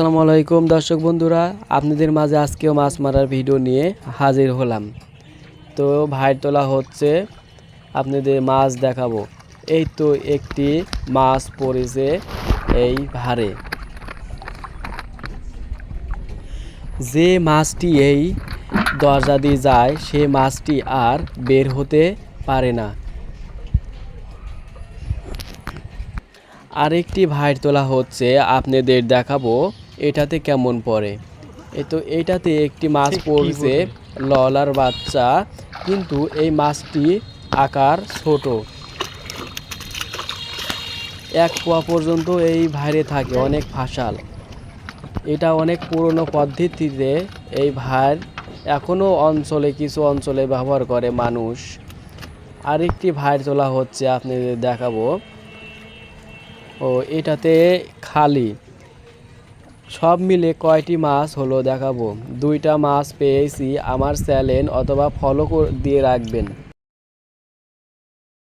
আসসালামু আলাইকুম দর্শক বন্ধুরা, আপনাদের মাঝে আজকেও মাছ মারার ভিডিও নিয়ে হাজির হলাম। তো ভাইর তোলা হচ্ছে, আপনাদের মাছ দেখাবো। এই তো একটি মাছ পড়েছে এই ভারে। যে মাছটি এই দরজা দিয়ে যায় সে মাছটি আর বের হতে পারে না। আরেকটি ভাইর তোলা হচ্ছে, আপনাদের দেখাবো এটাতে কেমন পড়ে। এইটাতে একটি মাছ পড়ছে ললার বাচ্চা, কিন্তু এই মাছটি আকার ছোট। 1 পোয়া পর্যন্ত এই ভাইরে থাকে, অনেক ফাঁসাল। এটা অনেক পুরনো পদ্ধতিতে এই ভাইর এখনও কিছু অঞ্চলে ব্যবহার করে মানুষ। আরেকটি ভাইর তোলা হচ্ছে, আপনাদের দেখাবো। এটাতে খালি সব মিলে কয়টি মাছ হলো দেখাবো। 2টা মাছ পেয়েছি। আমার চ্যানেল অথবা ফলো দিয়ে রাখবেন।